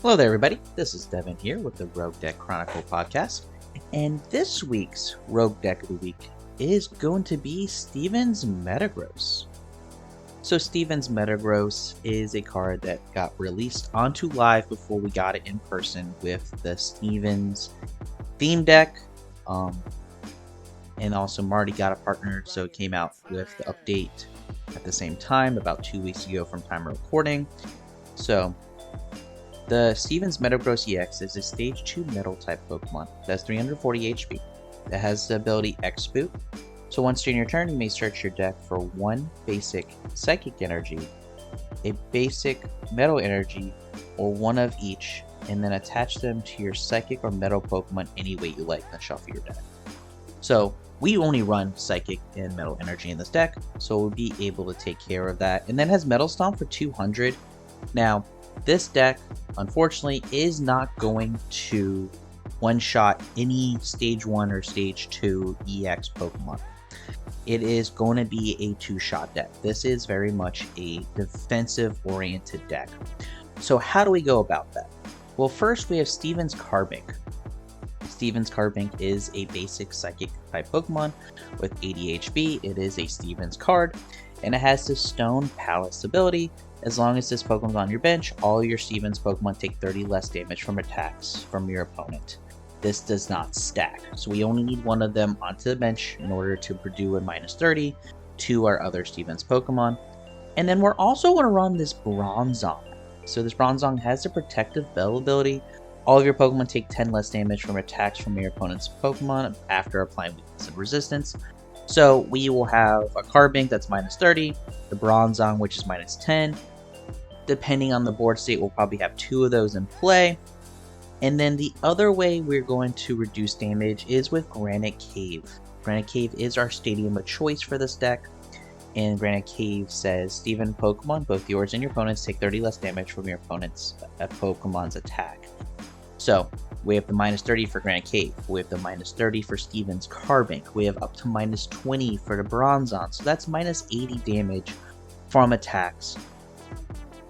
Hello there, everybody. This is Devin here with the Rogue Deck Chronicle podcast, and this week's Rogue Deck of the Week is going to be Steven's Metagross. So Steven's Metagross is a card that got released onto live before we got it in person with the Steven's theme deck, and also Marty got a partner, so it came out with the update at the same time about 2 weeks ago from time of recording. So the Steven's Metagross EX is a Stage 2 Metal type Pokemon that has 340 HP, that has the ability X-Boot. So once during your turn, you may search your deck for one basic Psychic Energy, a basic Metal Energy, or one of each, and then attach them to your Psychic or Metal Pokemon any way you like, then shuffle your deck. So we only run Psychic and Metal Energy in this deck, so we'll be able to take care of that. And then has Metal Stomp for 200. Now, this deck, unfortunately, is not going to one-shot any Stage 1 or Stage 2 EX Pokemon. It is going to be a two-shot deck. This is very much a defensive-oriented deck. So how do we go about that? Well, first we have Steven's Carbink. Steven's Carbink is a basic Psychic type Pokemon with 80 HP. It is a Steven's card, and it has the Stone Palace ability. As long as this Pokemon's on your bench, all your Steven's Pokemon take 30 less damage from attacks from your opponent. This does not stack, so we only need one of them onto the bench in order to do a minus 30 to our other Steven's Pokemon. And then we're also going to run this Bronzong. So this Bronzong has the Protective Bell ability. All of your Pokemon take 10 less damage from attacks from your opponent's Pokemon after applying weakness and resistance. So we will have a Carbink that's minus 30, the Bronzong which is minus 10. Depending on the board state, we'll probably have two of those in play. And then the other way we're going to reduce damage is with Granite Cave. Granite Cave is our stadium of choice for this deck. And Granite Cave says, Steven Pokemon, both yours and your opponent's, take 30 less damage from your opponent's Pokemon's attack. So we have the minus 30 for Granite Cave. We have the minus 30 for Steven's Carbink. We have up to minus 20 for the Bronzong. So that's minus 80 damage from attacks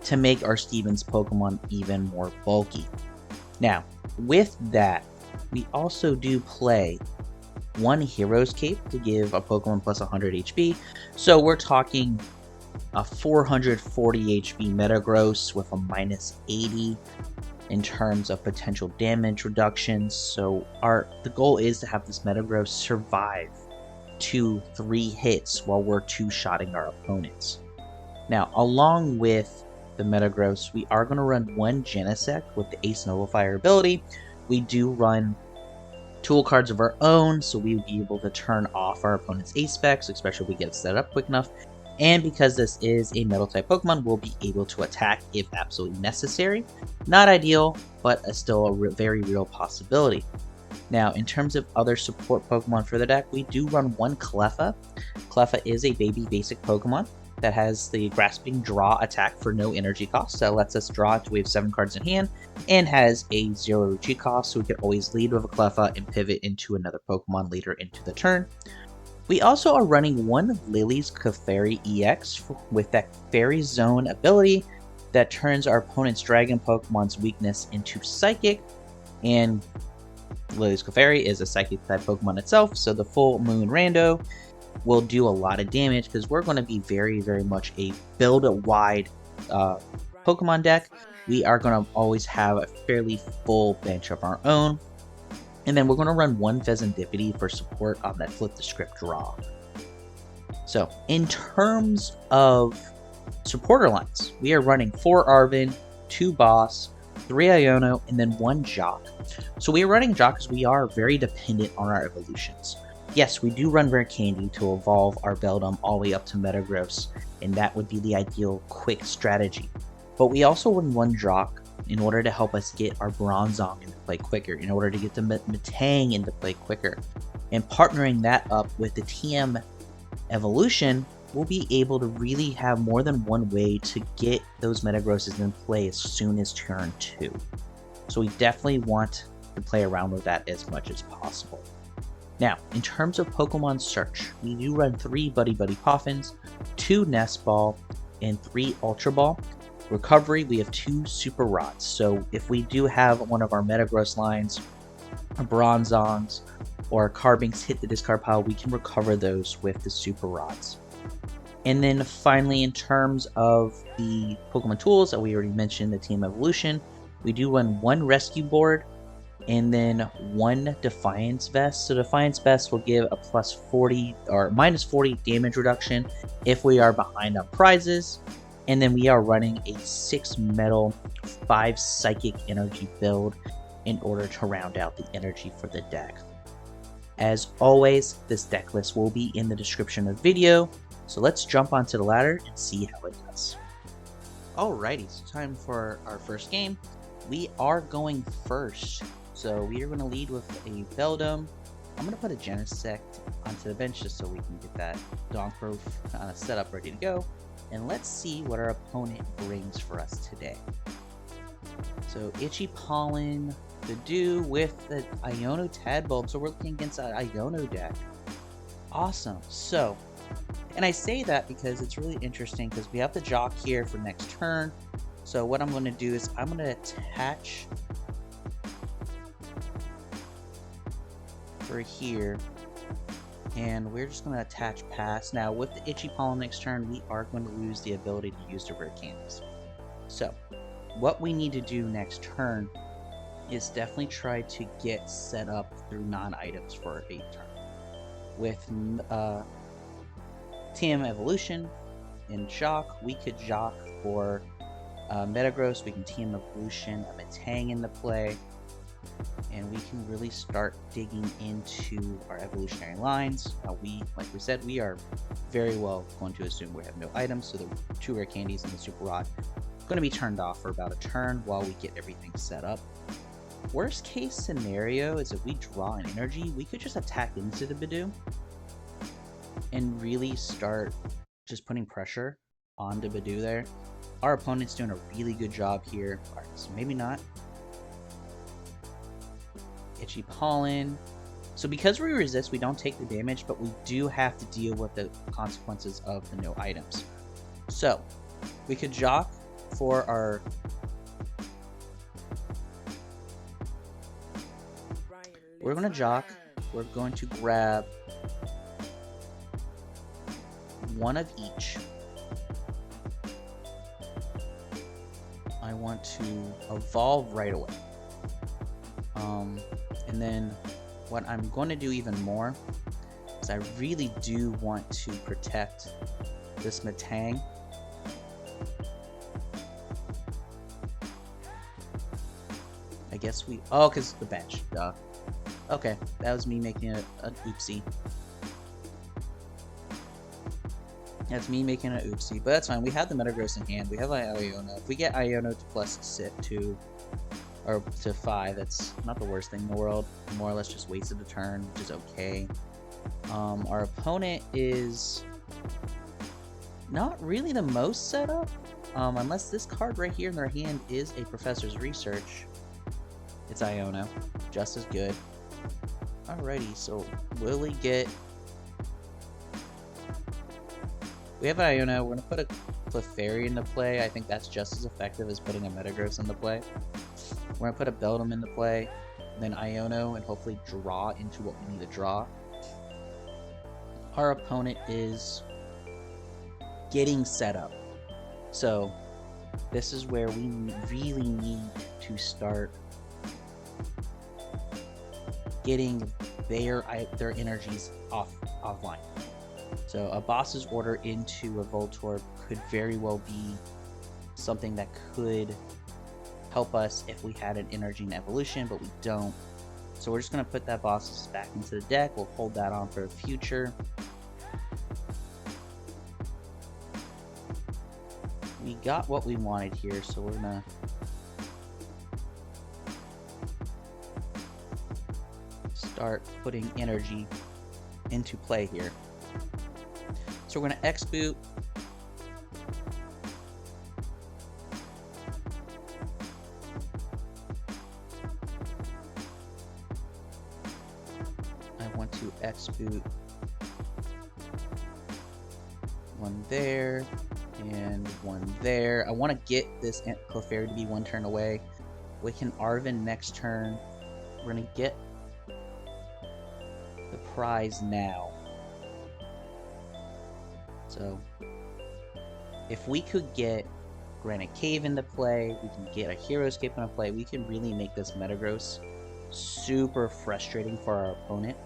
to make our Steven's Pokemon even more bulky. Now, with that, we also do play one Hero's Cape to give a Pokemon plus 100 HP. So we're talking a 440 HP Metagross with a minus 80 in terms of potential damage reductions. So the goal is to have this Metagross survive 2-3 hits while we're two-shotting our opponents. Now, along with the Metagross, we are going to run one Genesect with the Ace Nullifier ability. We do run tool cards of our own, so we will be able to turn off our opponent's Ace specs, especially if we get it set up quick enough. And because this is a Metal type Pokemon, we'll be able to attack if absolutely necessary. Not ideal, but still a very real possibility. Now, in terms of other support Pokemon for the deck, we do run one Cleffa. Cleffa is a baby basic Pokemon that has the Grasping Draw attack for no energy cost. That lets us draw until we have 7 cards in hand, and has a 0 G cost, so we can always lead with a Cleffa and pivot into another Pokemon later into the turn. We also are running one Lillie's Clefairy EX with that Fairy Zone ability that turns our opponent's Dragon Pokemon's weakness into Psychic, and Lillie's Clefairy is a Psychic type Pokemon itself, so the Full Moon Rando will do a lot of damage because we're going to be very, very much a build-wide Pokemon deck. We are going to always have a fairly full bench of our own. And then we're going to run one Fezandipiti for support on that Flip the Script draw. So, in terms of supporter lines, we are running 4 Arven, 2 Boss, 3 Iono, and then 1 Jacq. So we are running Jacq because we are very dependent on our evolutions. Yes, we do run Rare Candy to evolve our Beldum all the way up to Metagross, and that would be the ideal quick strategy. But we also run one Jacq in order to help us get our Bronzong into play quicker, in order to get the Metang into play quicker. And partnering that up with the TM evolution, we'll be able to really have more than one way to get those Metagrosses in play as soon as turn 2. So we definitely want to play around with that as much as possible. Now, in terms of Pokemon search, we do run 3 Buddy-Buddy Poffins, 2 Nest Ball, and 3 Ultra Ball. Recovery, we have 2 Super Rods. So if we do have one of our Metagross lines, Bronzongs, or Carbinks hit the discard pile, we can recover those with the Super Rods. And then finally, in terms of the Pokemon tools that we already mentioned, the Team Evolution, we do run 1 Rescue Board and then 1 Defiance Vest. So Defiance Vest will give a plus 40 or minus 40 damage reduction if we are behind on prizes. And then we are running a 6 Metal, 5 Psychic Energy build in order to round out the energy for the deck. As always, this deck list will be in the description of the video. So let's jump onto the ladder and see how it does. Alrighty, so time for our first game. We are going first. So we are going to lead with a Beldum. I'm going to put a Genesect onto the bench just so we can get that Donkroof set up ready to go. And let's see what our opponent brings for us today. So Itchy Pollen, the do with the Iono Tadbulb. So we're looking against an Iono deck. Awesome. So, and I say that because it's really interesting because we have the Jacq here for next turn. So what I'm going to do is I'm going to attach for here. And we're just going to attach pass. Now, with the Itchy Pollen next turn, we are going to lose the ability to use the Rare Candies. So, what we need to do next turn is definitely try to get set up through non-items for a turn. With TM Evolution and Jacq, we could Jacq for Metagross. We can TM Evolution, a Metang into play. And we can really start digging into our evolutionary lines. Like we said, we are very well going to assume we have no items, so the 2 Rare Candies and the Super Rod are going to be turned off for about a turn while we get everything set up. Worst case scenario is if we draw an energy, we could just attack into the Beldum and really start just putting pressure on the Beldum there. Our opponent's doing a really good job here. Alright, so maybe not. Itchy Pollen. So because we resist, we don't take the damage, but we do have to deal with the consequences of the no items. So we could Jacq for our we're going to Jacq. We're going to grab 1 of each. I want to evolve right away. And then what I'm going to do even more is I really do want to protect this Metang. I guess we... Oh, because the bench. Duh. Okay, that was me making an oopsie. That's me making an oopsie, but that's fine. We have the Metagross in hand. We have Iono. If we get Iono to plus sit to... or to 5, that's not the worst thing in the world. More or less just wasted a turn, which is okay. Our opponent is not really the most set up, unless this card right here in their hand is a Professor's Research. It's Iono, just as good. Alrighty, so Lillie get... We have Iono. We're going to put a Clefairy into play. I think that's just as effective as putting a Metagross into play. We're going to put a Beldum into play, then Iono, and hopefully draw into what we need to draw. Our opponent is getting set up. So this is where we really need to start getting their energies offline. So a boss's order into a Voltorb could very well be something that could help us if we had an energy and evolution, but we don't. So we're just going to put that boss's back into the deck. We'll hold that on for the future. We got what we wanted here, so we're going to start putting energy into play here. So we're going to X-Boot. I want to X-Boot one there. And one there. I want to get this Clefairy to be one turn away. We can Arven next turn. We're going to get the prize now. So, if we could get Granite Cave into play, we can get a Heroescape into play, we can really make this Metagross super frustrating for our opponent.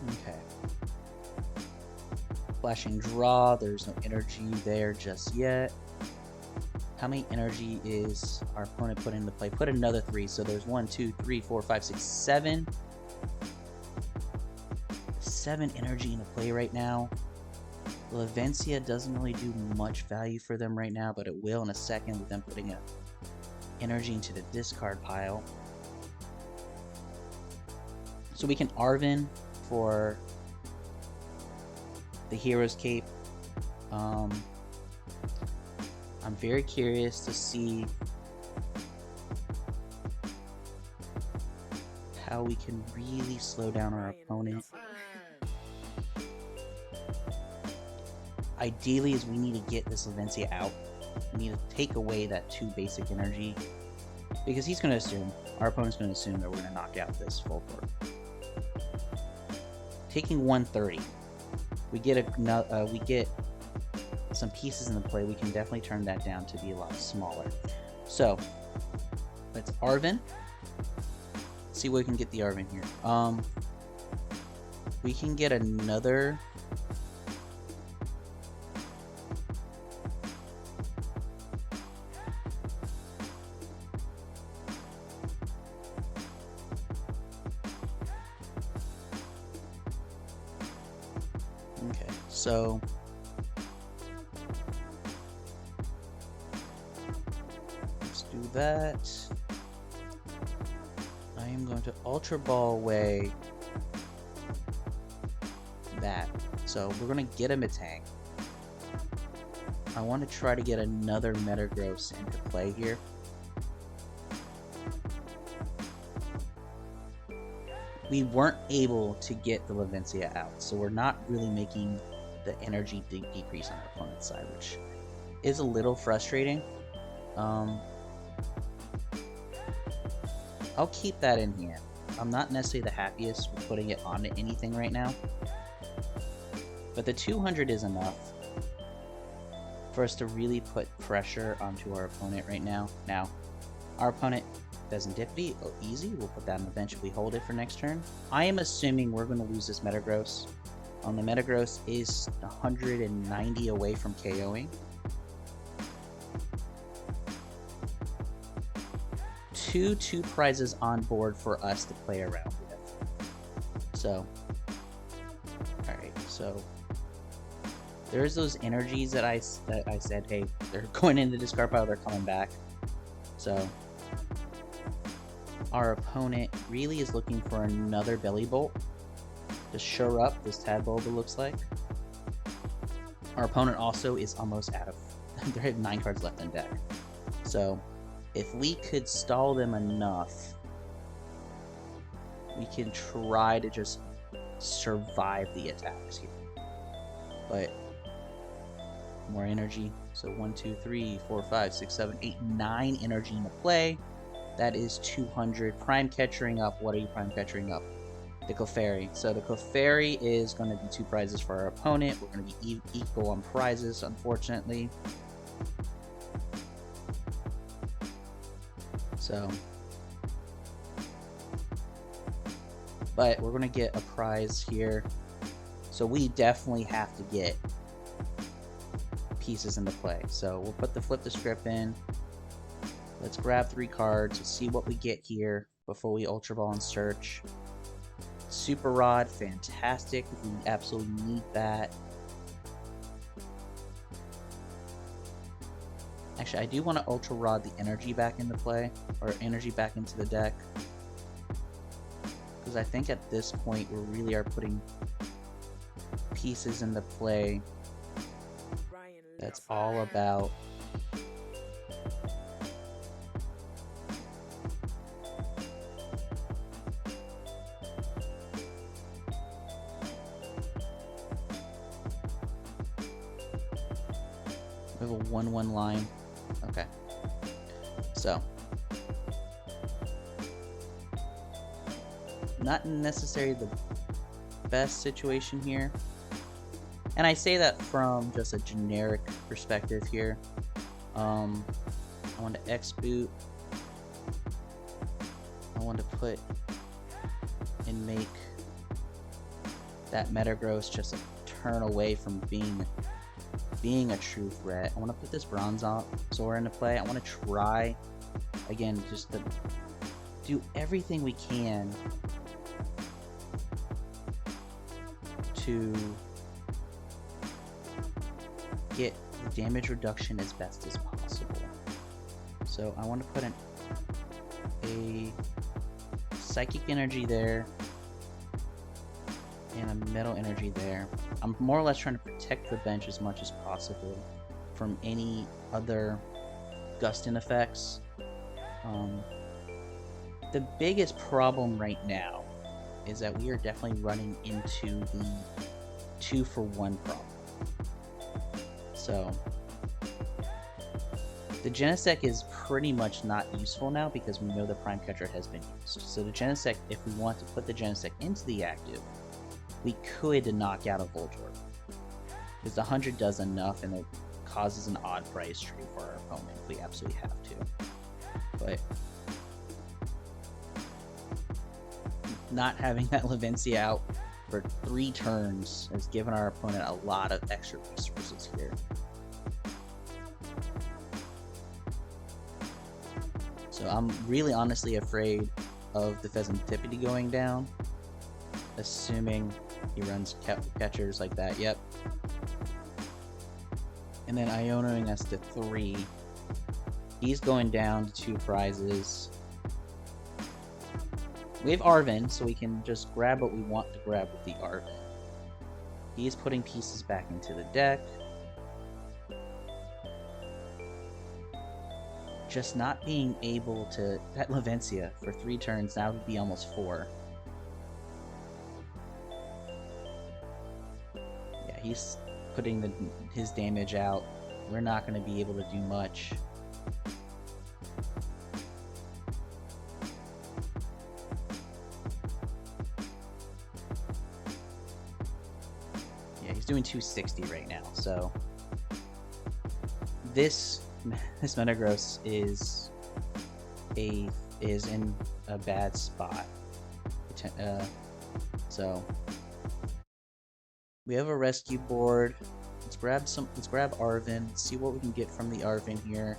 Okay. Flashing Draw, there's no energy there just yet. How many energy is our opponent put into play? Put another 3, so there's 1, 2, 3, 4, 5, 6, 7. 7 energy into play right now. Levencia doesn't really do much value for them right now, but it will in a second with them putting a energy into the discard pile. So we can Arven for the Hero's Cape. I'm very curious to see how we can really slow down our opponent. Ideally is we need to get this Levencia out. We need to take away that 2 basic energy, because he's going to assume, our opponent's going to assume that we're going to knock out this full court. Taking 130, we get some pieces in the play. We can definitely turn that down to be a lot smaller. So let's Arven. See what we can get the Arven here. We can get another. Okay, so let's do that. I am going to Ultra Ball away that. So we're going to get a Metang. I want to try to get another Metagross into play here. We weren't able to get the Levencia out, so we're not really making the energy decrease on our opponent's side, which is a little frustrating. I'll keep that in hand. I'm not necessarily the happiest with putting it onto anything right now, but the 200 is enough for us to really put pressure onto our opponent right now. Now, our opponent, Fezandipiti, easy. We'll put that on the bench if we hold it for next turn. I am assuming we're going to lose this Metagross. The Metagross is 190 away from KOing. Two prizes on board for us to play around with. So, alright, so there's those energies that I said, hey, they're going into the discard pile, they're coming back. So, our opponent really is looking for another Belly Bolt to shore up this Tadbulb, it looks like. Our opponent also is almost out of... they have 9 cards left in deck. So, if we could stall them enough, we can try to just survive the attacks here. But, more energy. So 1, 2, 3, 4, 5, 6, 7, 8, 9 energy into play. That is 200. Prime catching up. What are you prime catching up? The Clefairy. So the Clefairy is going to be 2 prizes for our opponent. We're going to be equal on prizes, unfortunately. So, but we're going to get a prize here. So we definitely have to get pieces into play. So we'll put the Flip the Script in. Let's grab 3 cards. Let's see what we get here before we Ultra Ball and search. Super Rod, fantastic. We absolutely need that. Actually, I do want to Ultra Rod the energy back into play, or energy back into the deck. Because I think at this point we really are putting pieces into play. That's all about 1-1 line. Okay. So, not necessarily the best situation here. And I say that from just a generic perspective here. I want to X boot. I want to put and make that Metagross just a turn away from being a true threat. I want to put this Bronzor into play. I want to try, again, just to do everything we can to get the damage reduction as best as possible. So I want to put a Psychic Energy there and a Metal Energy there. I'm more or less trying to protect the bench as much as possible from any other gusting effects. The biggest problem right now is that we are definitely running into the 2-for-1 problem. So the Genesect is pretty much not useful now because we know the Prime Catcher has been used. So the Genesect, if we want to put the Genesect into the active, we could knock out a Voltorb, because the 100 does enough and it causes an odd price tree for our opponent if we absolutely have to. But not having that Levincia out for 3 turns has given our opponent a lot of extra resources here. So I'm really honestly afraid of the Fezandipiti going down, assuming he runs catchers like that. Yep. And then Ionoing us to 3. He's going down to 2 prizes. We have Arven, so we can just grab what we want to grab with the Arven. He's putting pieces back into the deck. Just not being able to... That Levincia for 3 turns, now would be almost 4. Yeah, he's putting his damage out. We're not going to be able to do much. Yeah, he's doing 260 right now, so... This Metagross is in a bad spot. So we have a rescue board. Let's grab Arven. See what we can get from the Arven here.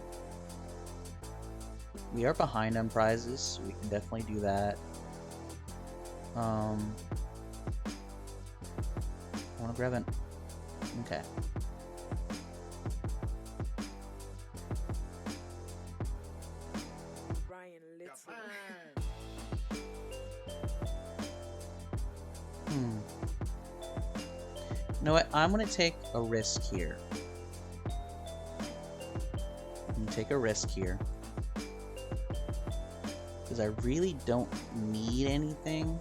We are behind on prizes, so we can definitely do that. I want to grab an... Okay. You know what? I'm going to take a risk here. Because I really don't need anything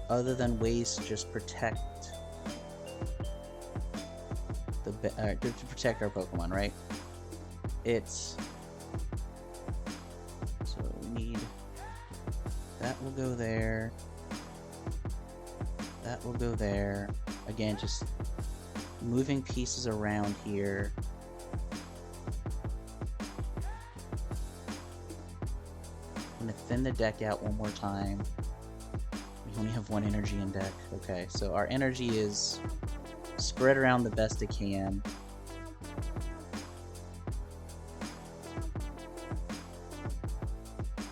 other than ways to just protect to protect our Pokemon, right? So we need... That will go there. That will go there. Again, just moving pieces around here. I'm going to thin the deck out one more time. We only have 1 energy in deck. Okay, so our energy is spread around the best it can.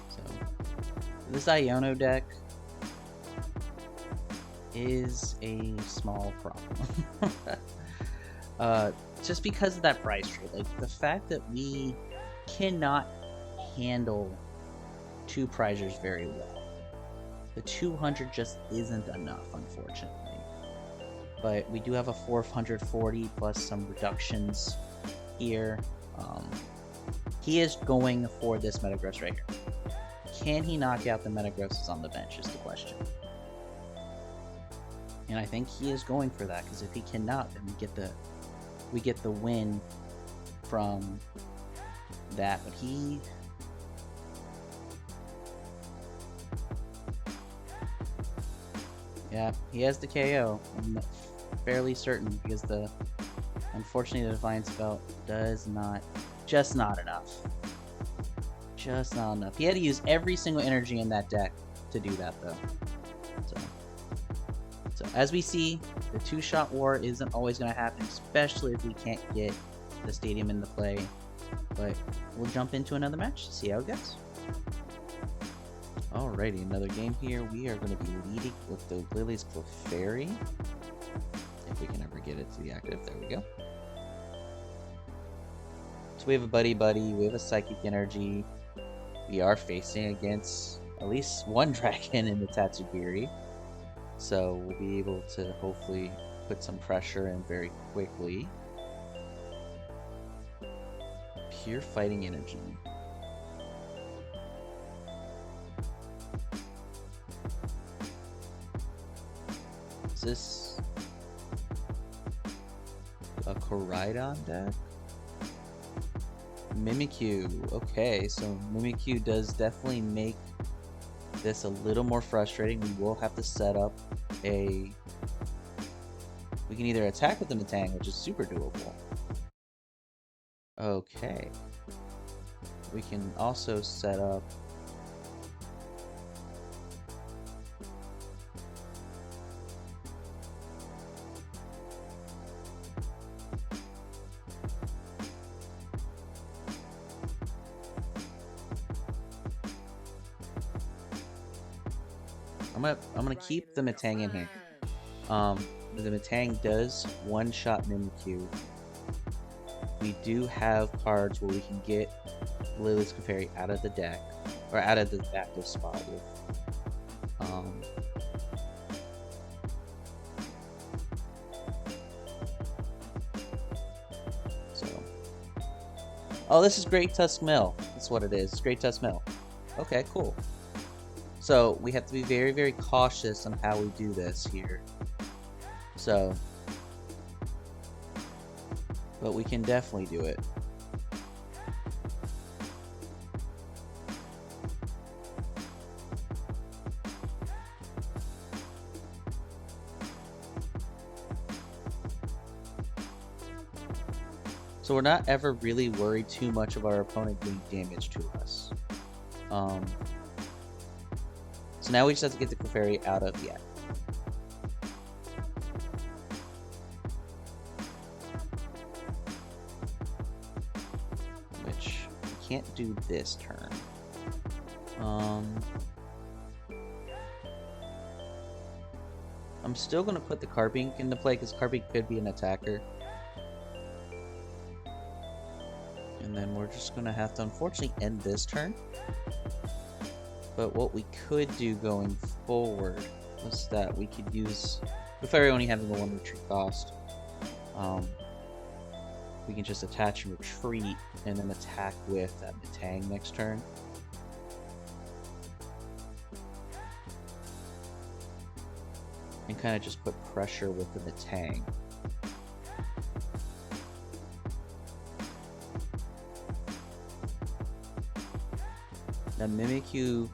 So this Iono deck is a small problem. Just because of that price trade. Like, the fact that we cannot handle 2 prizers very well. The 200 just isn't enough, unfortunately. But we do have a 440 plus some reductions here. He is going for this Metagross right here. Can he knock out the Metagrosses on the bench is the question. And I think he is going for that, because if he cannot, then we get the we get the win from that. But he... yeah, he has the KO. I'm fairly certain because unfortunately the Defiance Belt does not, just not enough. Just not enough. He had to use every single energy in that deck to do that though. So as we see, the two-shot war isn't always going to happen, especially if we can't get the stadium into play. But we'll jump into another match to see how it goes. Alrighty, another game here. We are going to be leading with the Lillie's Clefairy. If we can ever get it to the active. There we go. So we have a Buddy-Buddy. We have a Psychic Energy. We are facing against at least one dragon in the Tatsugiri. So we'll be able to hopefully put some pressure in very quickly. Pure Fighting Energy. Is this a Koraidon deck? Mimikyu. Okay, so Mimikyu does definitely make this a little more frustrating. We will have to set up a... we can either attack with the Metang, which is super doable. Okay. We can also set up... I'm gonna keep the Metang in here. The Metang does one-shot Mimikyu. We do have cards where we can get Lillie's Clefairy out of the deck, or out of the active spot with, oh, this is Great Tusk Mill. That's what it is. It's Great Tusk Mill. Okay, cool. So we have to be very, very cautious on how we do this here. So, but we can definitely do it. So we're not ever really worried too much of our opponent doing damage to us. So now we just have to get the Clefairy out of the act. Which we can't do this turn. I'm still going to put the Carbink into play because Carbink could be an attacker. And then we're just going to have to unfortunately end this turn. But what we could do going forward was that we could use Clefairy only having the 1 retreat cost. We can just attach and retreat and then attack with that Metang next turn. And kind of just put pressure with the Metang. Now Mimikyu,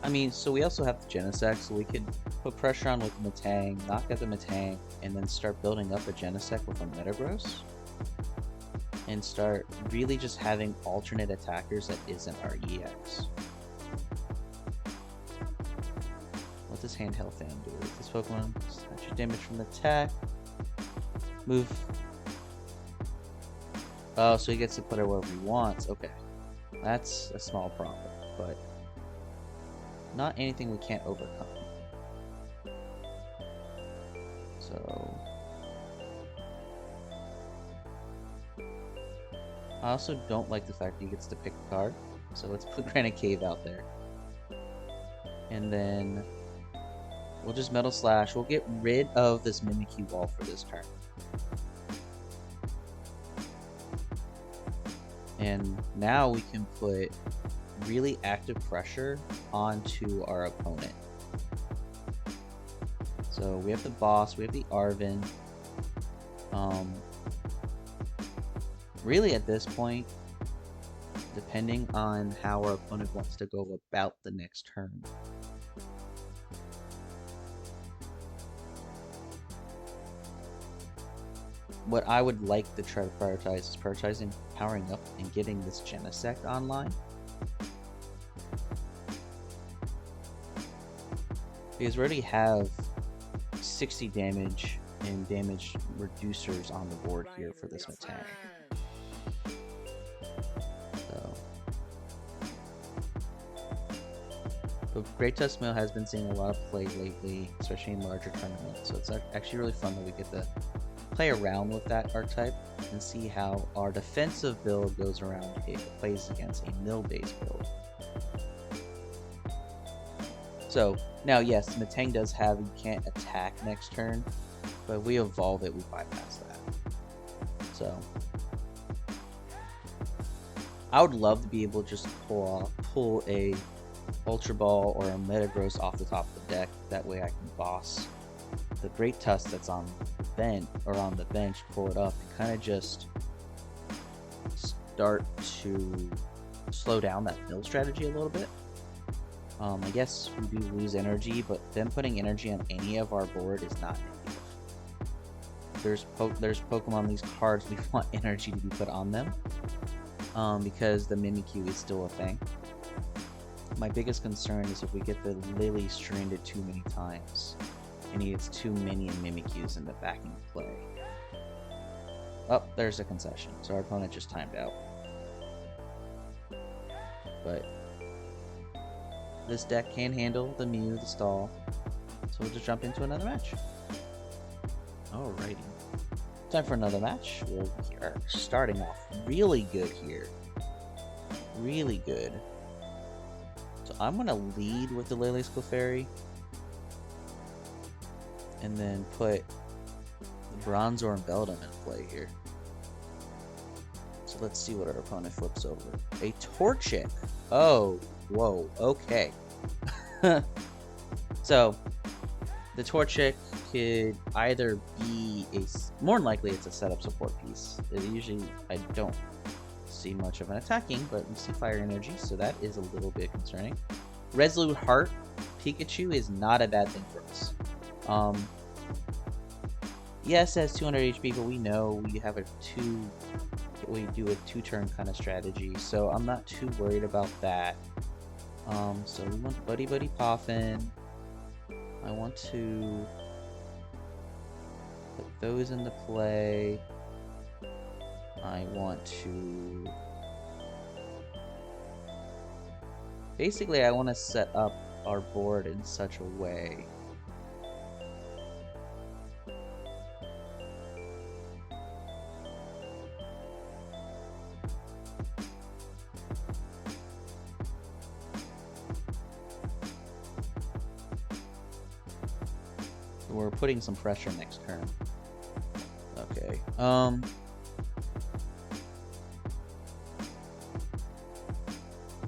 I mean, so we also have the Genesect, so we could put pressure on with the Metang, knock out the Metang, and then start building up a Genesect with a Metagross. And start really just having alternate attackers that isn't our EX. What does Handheld Fan do with this Pokemon? Extra damage from the attack. Move. Oh, so he gets to put it wherever he wants. Okay. That's a small problem, but not anything we can't overcome. So I also don't like the fact that he gets to pick a card, so let's put Granite Cave out there. And then we'll just Metal Slash. We'll get rid of this Mimikyu wall for this turn. And now we can put really active pressure onto our opponent. So we have the boss, we have the Arven. really at this point, depending on how our opponent wants to go about the next turn. What I would like to try to prioritize is prioritizing powering up and getting this Genesect online. Because we already have 60 damage and damage reducers on the board here for this Metang. So, but Great Tusk Mill has been seeing a lot of play lately, especially in larger tournaments. So it's actually really fun that we get to play around with that archetype and see how our defensive build goes around if it plays against a mill-based build. So now, yes, Metang does have you can't attack next turn, but if we evolve it, we bypass that. So I would love to be able to just pull a Ultra Ball or a Metagross off the top of the deck. That way I can boss the Great Tusk that's on the bench, pull it up, and kind of just start to slow down that build strategy a little bit. I guess we do lose energy, but them putting energy on any of our board is not negative. There's Pokemon, these cards, we want energy to be put on them, because the Mimikyu is still a thing. My biggest concern is if we get the Lillie stranded too many times, and he gets too many Mimikyus in the backing play. Oh, there's a concession, so our opponent just timed out. But this deck can handle the Mew, the stall, so we'll just jump into another match. Alrighty. Time for another match. We are starting off really good here. Really good. So I'm going to lead with the Lillie's Clefairy, and then put the Bronzor and Beldum in play here. So let's see what our opponent flips over. A Torchic. Oh, whoa, okay. So the Torchic could either be more than likely it's a setup support piece. Usually I don't see much of an attacking, but we see fire energy, so that is a little bit concerning. Resolute Heart Pikachu is not a bad thing for us. Yes, it has 200 HP, but we know we have we do a 2-turn kind of strategy, so I'm not too worried about that. So we want Buddy-Buddy Poffin. I want to put those into play. I want to... Basically, I want to set up our board in such a way we're putting some pressure next turn. Okay.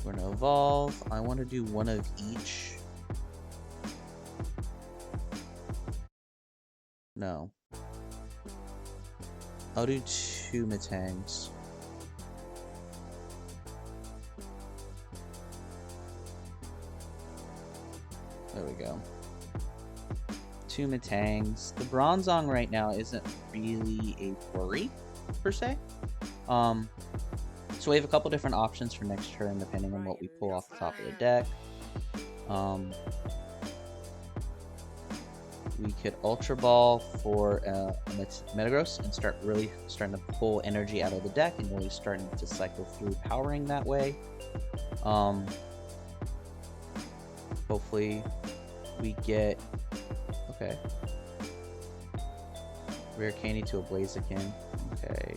We're gonna evolve. I want to do one of each. No. I'll do 2 Metangs. There we go. 2 Metangs. The Bronzong right now isn't really a worry, per se. So we have a couple different options for next turn, depending on what we pull off the top of the deck. We could Ultra Ball for a Metagross and starting to pull energy out of the deck and really starting to cycle through powering that way. Hopefully we get... Okay. Rare Candy to a Blaziken. Okay.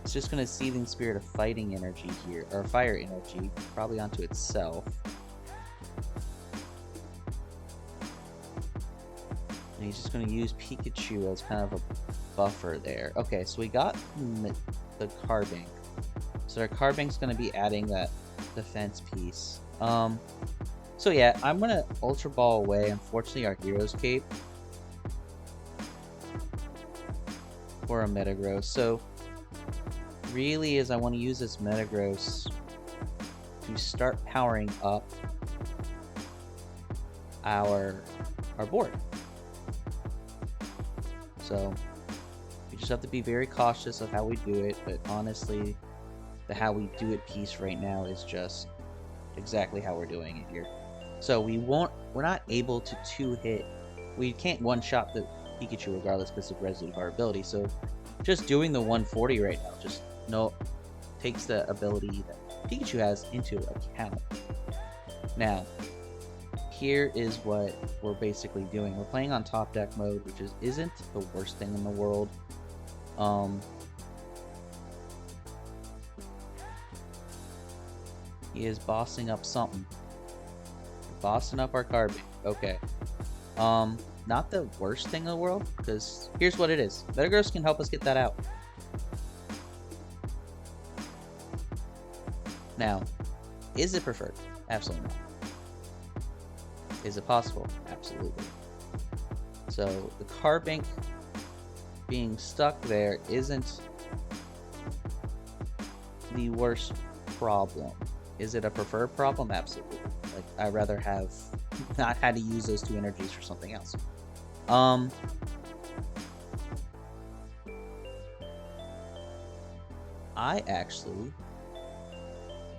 It's just gonna Seething Spirit of Fighting energy here, or Fire energy, probably onto itself. And he's just gonna use Pikachu as kind of a buffer there. Okay, so we got the Carbink. So our Carbink's gonna be adding that defense piece. So yeah, I'm gonna Ultra Ball away. Unfortunately, our Hero's Cape for a Metagross. So really is I want to use this Metagross to start powering up our board. So we just have to be very cautious of how we do it, but honestly, the how we do it piece right now is just exactly how we're doing it here. So we're not able to two-hit, we can't one-shot the Pikachu regardless because of Resolute our ability, so just doing the 140 right now just takes the ability that Pikachu has into account. Now, here is what we're basically doing. We're playing on top deck mode, which isn't the worst thing in the world. He is bossing up something. Bossing up our Carbink. Okay. Not the worst thing in the world, because here's what it is. Metagross can help us get that out. Now, is it preferred? Absolutely not. Is it possible? Absolutely. So the Carbink being stuck there isn't the worst problem. Is it a preferred problem? Absolutely. Like, I'd rather have not had to use those two energies for something else.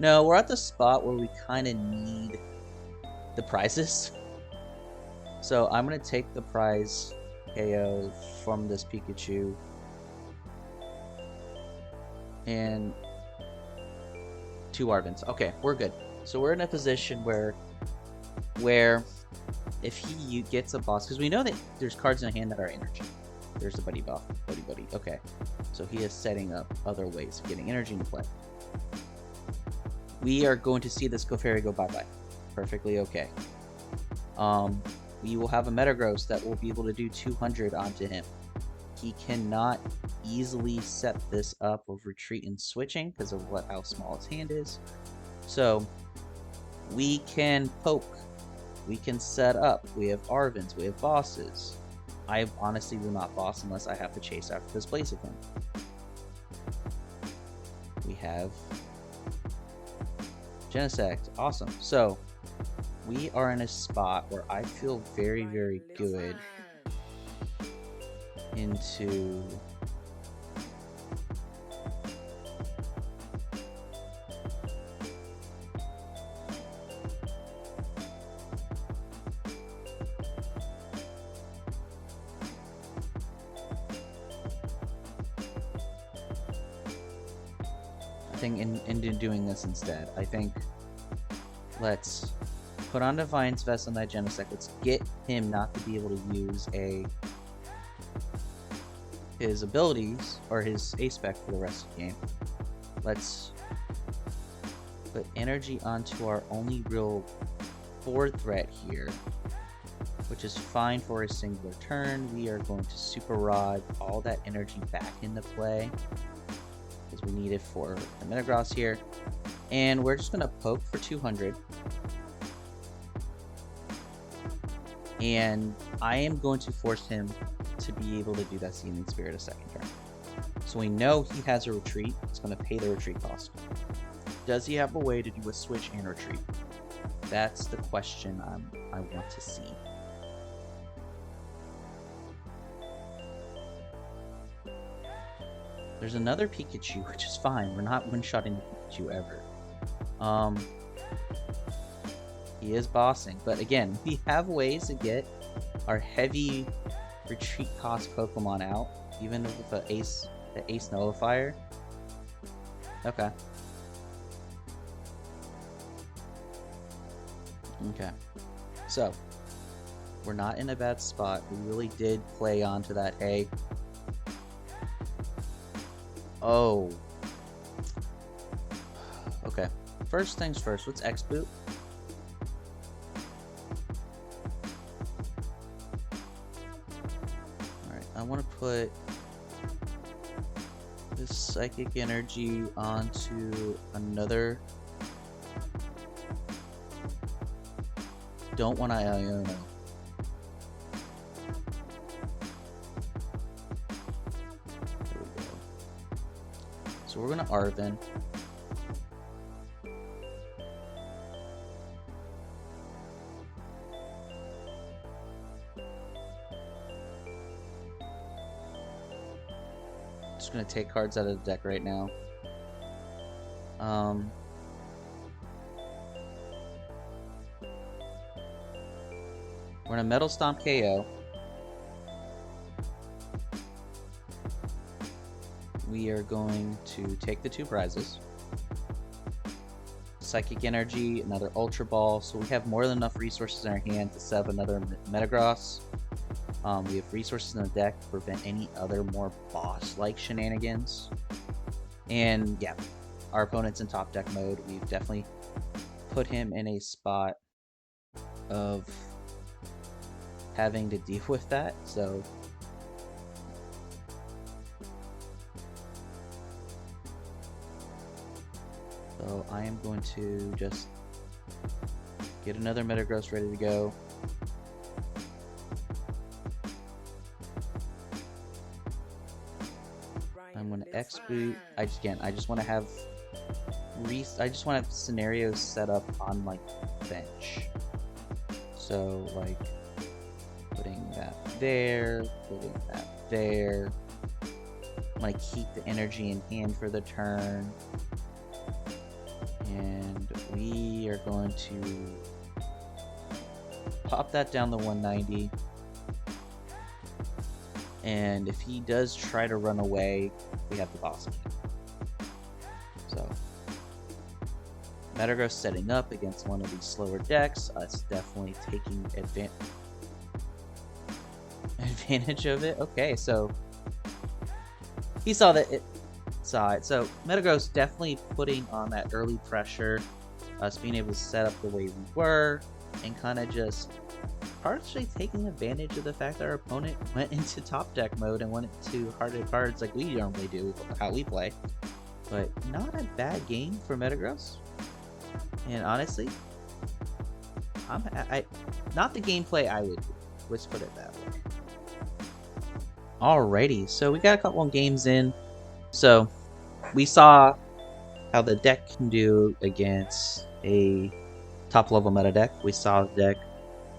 No, we're at the spot where we kind of need the prizes. So I'm going to take the prize KO from this Pikachu. And 2 Arvens. Okay, we're good. So we're in a position where if he gets a boss, because we know that there's cards in hand that are energy. There's the Buddy-Buddy. Okay, so he is setting up other ways of getting energy into play. We are going to see this Clefairy go bye-bye. Perfectly okay. We will have a Metagross that will be able to do 200 onto him. He cannot easily set this up with retreat and switching because of how small his hand is. So we can poke. We can set up. We have Arvens. We have bosses. I honestly will not boss unless I have to chase after this place of him. We have Genesect. Awesome. So we are in a spot where I feel very, very good into in doing this instead. I think let's put on Defiance Vest on that Genesect. Let's get him not to be able to use his abilities or his A-Spec for the rest of the game. Let's put energy onto our only real board threat here, which is fine for a singular turn. We are going to Super Rod all that energy back into play because we need it for the Metagross here. And we're just going to poke for 200. And I am going to force him to be able to do that Seeming Spirit a second turn. So we know he has a retreat. It's going to pay the retreat cost. Does he have a way to do a switch and retreat? That's the question I want to see. There's another Pikachu, which is fine. We're not one-shotting the Pikachu ever. He is bossing, but again, we have ways to get our heavy retreat cost Pokemon out, even with the Ace Nullifier. Okay. Okay. So, we're not in a bad spot. We really did play onto that, hey. Oh. Okay. First things first, let's X-Boot. Alright, I want to put this Psychic Energy onto another. Don't want to Iono. There we go. So we're going to Arven. Just going to take cards out of the deck right now. We're going to Metal Stomp KO. We are going to take the 2 prizes. Psychic Energy, another Ultra Ball. So we have more than enough resources in our hand to set up another Metagross. We have resources in the deck to prevent any other more boss-like shenanigans. And yeah, our opponent's in top deck mode. We've definitely put him in a spot of having to deal with that. So I am going to just get another Metagross ready to go. I'm going to X-Boot. I just want to have scenarios set up on like bench. So like putting that there, putting that there. I'm going to keep the energy in hand for the turn. And we are going to pop that down to 190. And if he does try to run away, we have the boss again. So Metagross setting up against one of these slower decks. Us definitely taking advantage of it. Okay, so he saw that it. Side. So Metagross definitely putting on that early pressure, us being able to set up the way we were, and kind of just partially taking advantage of the fact that our opponent went into top deck mode and went into harder cards like we normally do, how we play. But not a bad game for Metagross. And honestly, not the gameplay I would do. Let's put it that way. Alrighty, so we got a couple of games in. So we saw how the deck can do against a top level meta deck. We saw the deck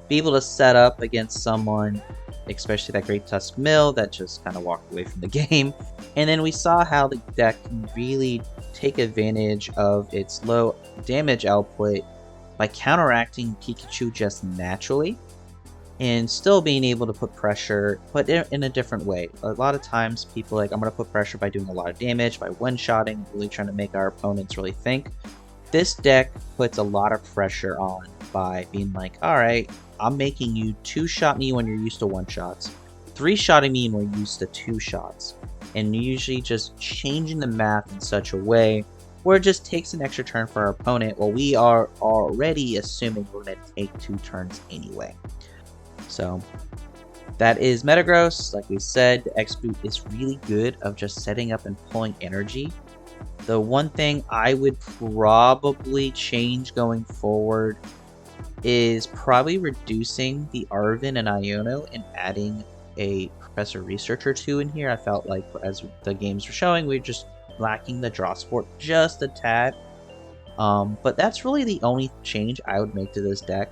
be able to set up against someone, especially that great Tusk Mill that just kind of walked away from the game. And then we saw how the deck can really take advantage of its low damage output by counteracting Pikachu just naturally and still being able to put pressure, but in a different way. A lot of times people are like, I'm going to put pressure by doing a lot of damage, by one-shotting, really trying to make our opponents really think. This deck puts a lot of pressure on by being like, alright, I'm making you 2-shot me when you're used to 1-shots, 3-shotting me when you're used to 2 shots, and usually just changing the math in such a way where it just takes an extra turn for our opponent while we are already assuming we're going to take 2 turns anyway. So that is Metagross. Like we said, the X-Boot is really good of just setting up and pulling energy. The one thing I would probably change going forward is probably reducing the Arven and Iono and adding a Professor Research or 2 in here. I felt like as the games were showing, we were just lacking the draw support just a tad. But that's really the only change I would make to this deck.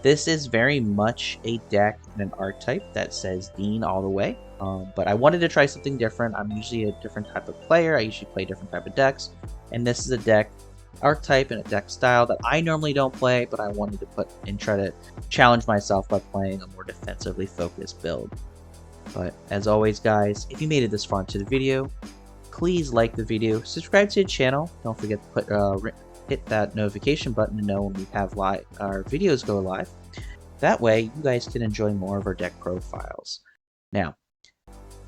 This is very much a deck and an archetype that says Dean all the way. But I wanted to try something different. I'm usually a different type of player. I usually play different type of decks. And this is a deck archetype and a deck style that I normally don't play, but I wanted to put and try to challenge myself by playing a more defensively focused build. But as always, guys, if you made it this far into the video, please like the video, subscribe to the channel. Don't forget to put hit that notification button to know when we have our videos go live. That way, you guys can enjoy more of our deck profiles. Now,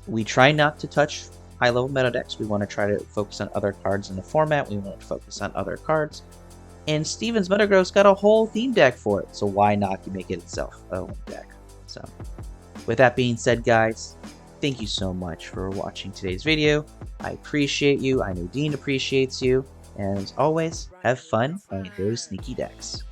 we try not to touch high-level meta decks. We want to try to focus on other cards in the format. We want to focus on other cards. And Steven's Metagross got a whole theme deck for it, so why not make it itself a own deck? So, with that being said, guys, thank you so much for watching today's video. I appreciate you. I know Dean appreciates you. And as always, have fun playing those sneaky decks.